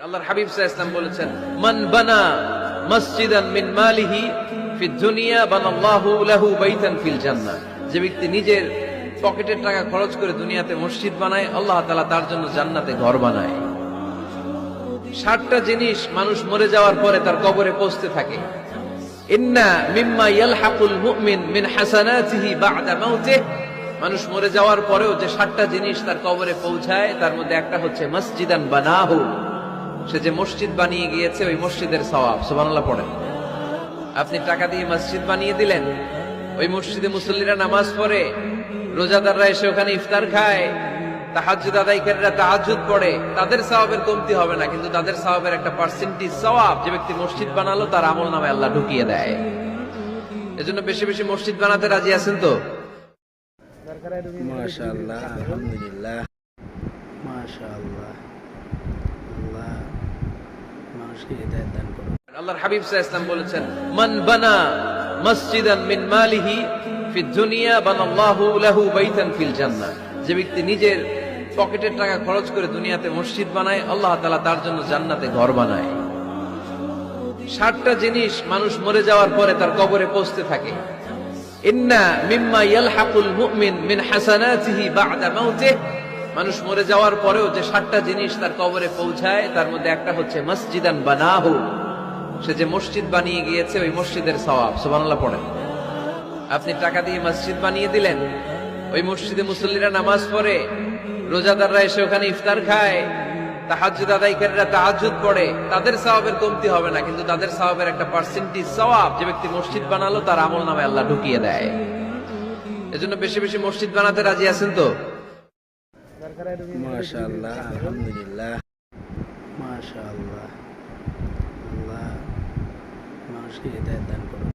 আল্লাহর হাবিব সাল্লাল্লাহু আলাইহি ওয়াসাল্লাম বলেছেন, মান বানা মসজিদান মিন মালিহি ফিদ দুনিয়া বানাল্লাহু লাহু বাইতান ফিল জান্নাহ। যে ব্যক্তি নিজের পকেটের টাকা খরচ করে দুনিয়াতে মসজিদ বানায়, আল্লাহ তাআলা তার জন্য জান্নাতে ঘর বানায়। 60টা জিনিস মানুষ মরে যাওয়ার পরে তার কবরে পৌঁছতে থাকে। ইন্না মিম্মা ইয়ালহাকুল মুমিন মিন হাসানাতিহি বা'দা মাউতিহি। মানুষ মরে যাওয়ার পরেও যে 60টা জিনিস তার কবরে পৌঁছায়, তার মধ্যে একটা হচ্ছে মসজিদান বানাহু। সে যে মসজিদ বানিয়ে গিয়েছে, ওই মসজিদের সওয়াব। সুবহানাল্লাহ পড়েন। আপনি টাকা দিয়ে মসজিদ বানিয়ে দিলেন, ওই মসজিদে মুসল্লিরা নামাজ পড়ে, রোজাদাররা এসে ওখানে ইফতার খায়, তাহাজ্জুদ আদায়কারীরা তাহাজ্জুদ পড়ে, তাদের সওয়াবের কমতি হবে না, কিন্তু তাদের সওয়াবের একটা পার্সেন্টেজ সওয়াব যে ব্যক্তি মসজিদ বানালো তার আমলনামায় আল্লাহ ঢুকিয়ে দেয়। এজন্য বেশি বেশি মসজিদ বানাতে রাজি আছেন তো? মাশাআল্লাহ, আলহামদুলিল্লাহ, মাশাআল্লাহ। আল্লাহ মানুষকে হিদায়াত দান করুন। আল্লাহর হাবিব সাল্লাল্লাহু আলাইহি ওয়াসাল্লাম বলেছেন, মান বানা মসজিদান মিন মালিহি ফিদ দুনিয়া বানাল্লাহু লাহু বাইতান ফিল জান্নাহ। যে ব্যক্তি নিজের পকেটের টাকা খরচ করে দুনিয়াতে মসজিদ বানায়, আল্লাহ তাআলা তার জন্য জান্নাতে ঘর বানায়। 60টা জিনিস মানুষ মরে যাওয়ার পরে তার কবরে পৌঁছতে থাকে। ইন্না মিম্মা ইয়ালহাকুল মুমিন মিন হাসানাতিহি বা'দা মাউতিহি। মানুষ মরে যাওয়ার পরেও যে 60টা জিনিস তার কবরে পৌঁছায়, তার মধ্যে একটা হচ্ছে মসজিদান বানাহু। সে যে মসজিদ বানিয়ে গিয়েছে, ওই মসজিদের সওয়াব। সুবহানাল্লাহ পড়েন। আপনি টাকা দিয়ে মসজিদ বানিয়ে দিলেন, ওই মসজিদে মুসল্লিরা নামাজ পড়ে, রোজাদাররা এসে ওখানে ইফতার খায়, তাহাজ্জুদ আদায়কারীরা তাহাজ্জুদ পড়ে, তাদের সওয়াবের কমতি হবে না, কিন্তু তাদের সওয়াবের একটা পার্সেন্টেজ সওয়াব যে ব্যক্তি মসজিদ বানালো তার আমলনামায় আল্লাহ ঢুকিয়ে দেয়। এজন্য বেশি বেশি মসজিদ বানাতে রাজি আছেন তো? মাশাআল্লাহ, আলহামদুলিল্লাহ, মাশাআল্লাহ। আল্লাহ মানুষকে হিদায়াত দান করুন।